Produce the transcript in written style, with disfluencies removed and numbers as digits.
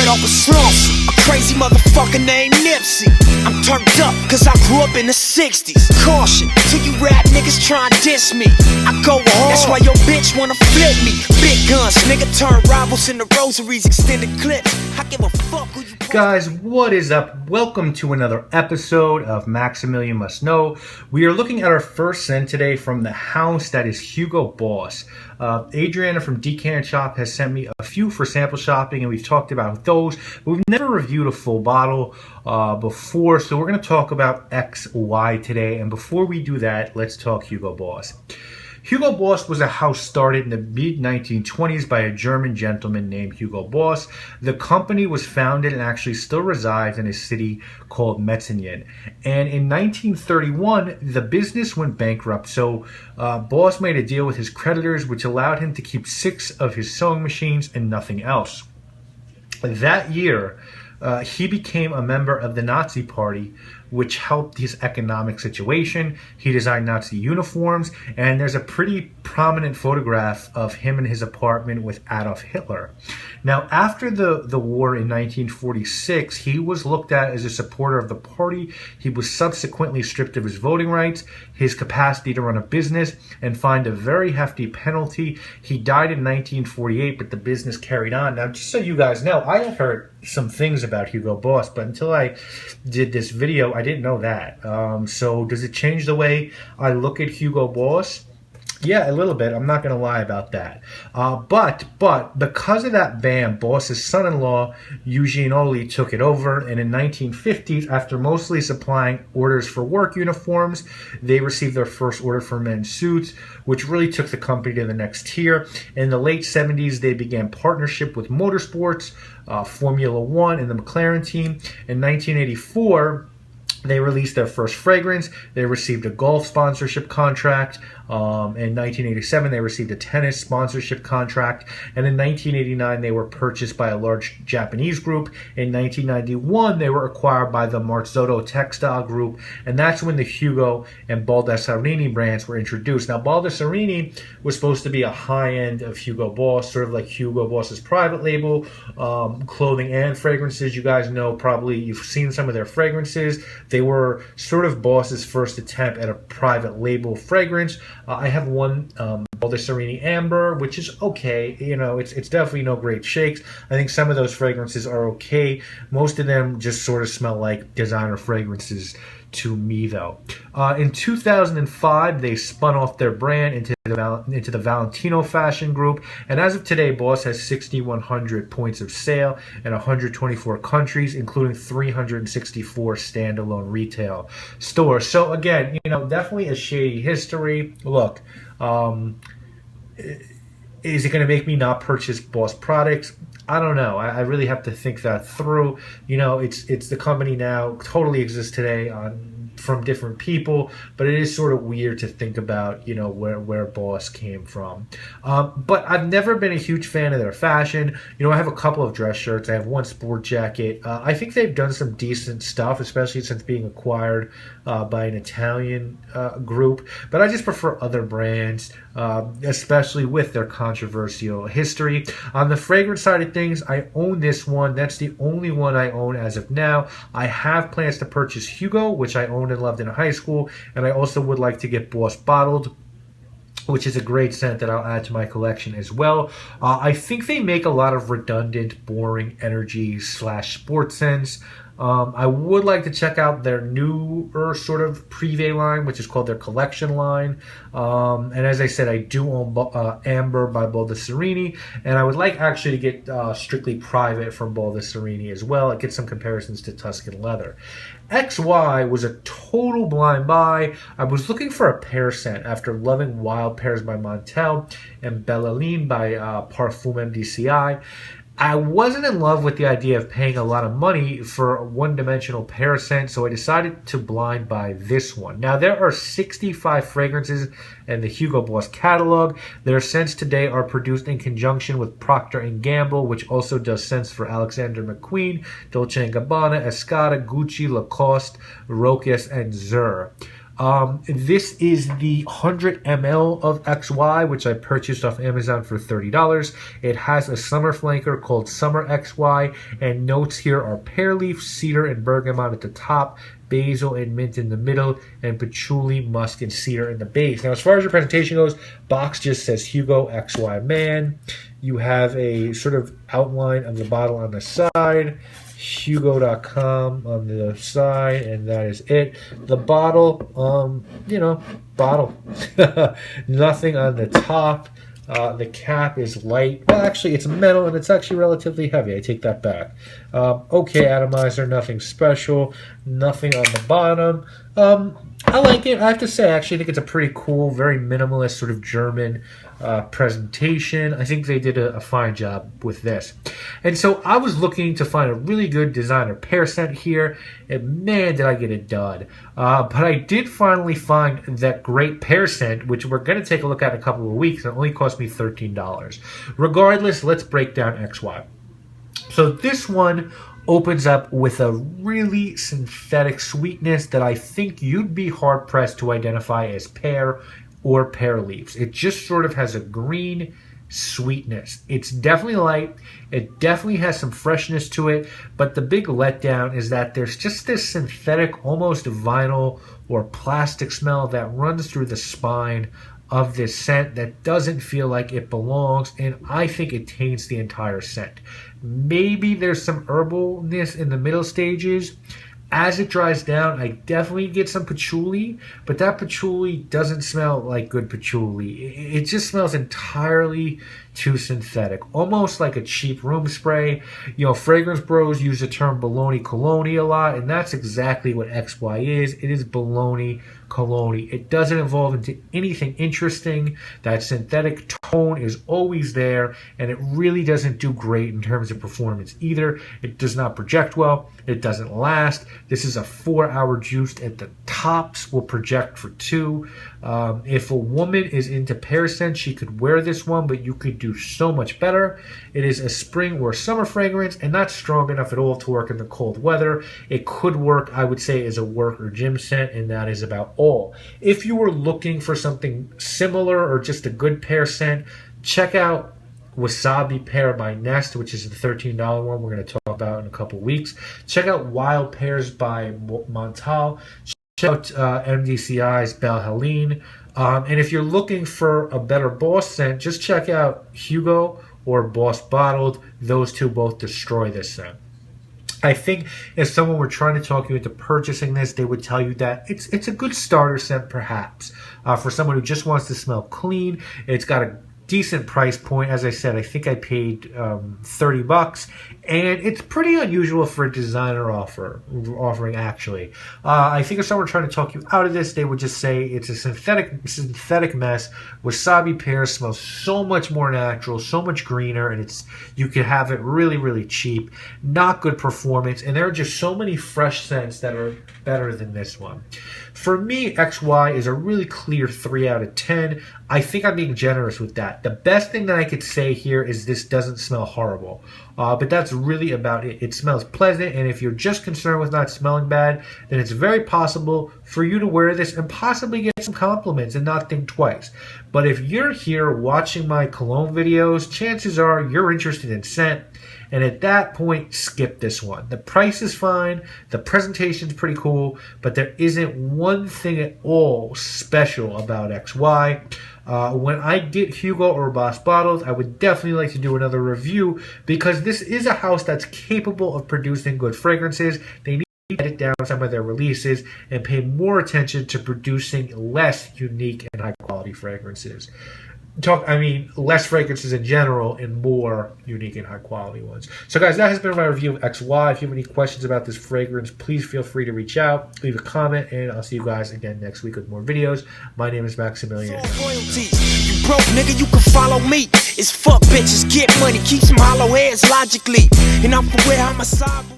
straight off a slump, a crazy motherfucker named Nipsey. I'm turned up cause I grew up in the 60s. Caution to you rap niggas try and diss me. I go hard, that's why your bitch wanna flip me. Big guns, nigga turn rivals into rosaries, extended clips. I give a fuck who you. Guys, what is up? Welcome to another episode of Maximilian Must Know. We are looking at our first send today from the house that is Hugo Boss. Adriana from Decan Shop has sent me a few for sample shopping, and we've talked about those. But we've never reviewed a full bottle before, so we're going to talk about XY today. And before we do that, let's talk Hugo Boss. Hugo Boss was a house started in the mid-1920s by a German gentleman named Hugo Boss. The company was founded and actually still resides in a city called Maximilian. And in 1931, the business went bankrupt, so Boss made a deal with his creditors, which allowed him to keep 6 of his sewing machines and nothing else. That year, he became a member of the Nazi Party, which helped his economic situation. He designed Nazi uniforms, and there's a pretty prominent photograph of him in his apartment with Adolf Hitler. Now, after the war in 1946, he was looked at as a supporter of the party. He was subsequently stripped of his voting rights, his capacity to run a business, and fined a very hefty penalty. He died in 1948, but the business carried on. Now, just so you guys know, I have heard some things about Hugo Boss, but until I did this video, I didn't know that. So does it change the way I look at Hugo Boss? Yeah, a little bit. I'm not going to lie about that. But because of that ban, Boss's son-in-law, Eugene Oli, took it over. And in 1950s, after mostly supplying orders for work uniforms, they received their first order for men's suits, which really took the company to the next tier. In the late 70s, they began partnership with motorsports, Formula One, and the McLaren team. In 1984, they released their first fragrance. They received a golf sponsorship contract. In 1987, they received a tennis sponsorship contract. And in 1989, they were purchased by a large Japanese group. In 1991, they were acquired by the Marzotto Textile Group. And that's when the Hugo and Baldessarini brands were introduced. Now, Baldessarini was supposed to be a high-end of Hugo Boss, sort of like Hugo Boss's private label, clothing and fragrances. You guys know, probably you've seen some of their fragrances. They were sort of Boss's first attempt at a private label fragrance. I have one, Baldessarini Amber, which is okay. You know, it's definitely no great shakes. I think some of those fragrances are okay. Most of them just sort of smell like designer fragrances to me, though. In 2005, they spun off their brand into the Valentino Fashion Group, and as of today, Boss has 6,100 points of sale in 124 countries, including 364 standalone retail stores. So again, you know, definitely a shady history. Look, is it going to make me not purchase Boss products? I don't know. I really have to think that through. You know, it's the company now totally exists today from different people, but it is sort of weird to think about, you know, where Boss came from. But I've never been a huge fan of their fashion. You know, I have a couple of dress shirts. I have one sport jacket. I think they've done some decent stuff, especially since being acquired by an Italian group. But I just prefer other brands, especially with their controversial history. On the fragrance side of things, I own this one. That's the only one I own as of now. I have plans to purchase Hugo, which I owned and loved in high school, and I also would like to get Boss Bottled, which is a great scent that I'll add to my collection as well. I think they make a lot of redundant, boring energy / sports scents. I would like to check out their newer sort of Privé line, which is called their Collection line. And as I said, I do own Amber by Baldessarini, and I would like actually to get Strictly Private from Baldessarini as well. I get some comparisons to Tuscan Leather. XY was a total blind buy. I was looking for a pear scent after loving Wild Pears by Montel and Bellaline by Parfum MDCI. I wasn't in love with the idea of paying a lot of money for a one-dimensional pear scent, so I decided to blind buy this one. Now, there are 65 fragrances in the Hugo Boss catalog. Their scents today are produced in conjunction with Procter & Gamble, which also does scents for Alexander McQueen, Dolce & Gabbana, Escada, Gucci, Lacoste, Rokas, and Zur. This is the 100 ml of XY, which I purchased off Amazon for $30. It has a summer flanker called Summer XY, and notes here are pear leaf, cedar, and bergamot at the top, basil and mint in the middle, and patchouli, musk, and cedar in the base. Now, as far as your presentation goes, box just says Hugo XY Man. You have a sort of outline of the bottle on the side, Hugo.com on the side, and that is it. The bottle, bottle. Nothing on the top. The cap is light. Well, actually, it's metal, and it's actually relatively heavy. I take that back. Okay, atomizer, nothing special. Nothing on the bottom. I like it. I have to say, I actually think it's a pretty cool, very minimalist, sort of German presentation. I think they did a fine job with this. And so I was looking to find a really good designer pear scent here, and man, did I get a dud. But I did finally find that great pear scent, which we're going to take a look at in a couple of weeks, and it only cost me $13. Regardless, let's break down XY. So this one opens up with a really synthetic sweetness that I think you'd be hard-pressed to identify as pear or pear leaves. It just sort of has a green sweetness. It's definitely light. It definitely has some freshness to it, but the big letdown is that there's just this synthetic, almost vinyl or plastic smell that runs through the spine of this scent that doesn't feel like it belongs, and I think it taints the entire scent. Maybe there's some herbalness in the middle stages. As it dries down, I definitely get some patchouli, but that patchouli doesn't smell like good patchouli. It just smells entirely too synthetic, almost like a cheap room spray. You know, fragrance bros use the term baloney cologne a lot, and that's exactly what XY is. It is baloney cologne. It doesn't evolve into anything interesting. That synthetic tone is always there, and it really doesn't do great in terms of performance either. It does not project well. It doesn't last. This is a 4-hour juice at the tops, will project for 2. If a woman is into pear scent, she could wear this one, but you could do so much better. It is a spring or summer fragrance and not strong enough at all to work in the cold weather. It could work, I would say, as a work or gym scent, and that is about all. If you were looking for something similar or just a good pear scent, check out Wasabi Pear by Nest, which is the $13 one we're going to talk about in a couple weeks. Check out Wild Pears by Montal. Check out MDCI's Belle Helene. And if you're looking for a better Boss scent, just check out Hugo or Boss Bottled. Those two both destroy this scent. I think if someone were trying to talk you into purchasing this, they would tell you that it's a good starter scent, perhaps, for someone who just wants to smell clean. It's got a decent price point. As I said, I think I paid $30, and it's pretty unusual for a designer offering actually. I think if someone were trying to talk you out of this, they would just say it's a synthetic mess. Wasabi Pear smells so much more natural, so much greener, and you could have it really, really cheap. Not good performance, and there are just so many fresh scents that are better than this one. For me, XY is a really clear 3 out of 10. I think I'm being generous with that. The best thing that I could say here is this doesn't smell horrible. But that's really about it. It smells pleasant, and if you're just concerned with not smelling bad, then it's very possible for you to wear this and possibly get some compliments and not think twice. But if you're here watching my cologne videos, chances are you're interested in scent, and at that point, skip this one. The price is fine, the presentation's pretty cool, but there isn't one thing at all special about XY. When I get Hugo or Boss Bottles, I would definitely like to do another review, because this is a house that's capable of producing good fragrances. They need to edit down some of their releases and pay more attention to producing less unique and high quality fragrances. Less fragrances in general and more unique and high quality ones. So guys, that has been my review of XY. If you have any questions about this fragrance, please feel free to reach out, leave a comment, and I'll see you guys again next week with more videos. My name is Maximilian. You broke, nigga, you can follow me. It's fuck bitches, get money, keep some hollow heads logically. And I'm aware I'm a cyber.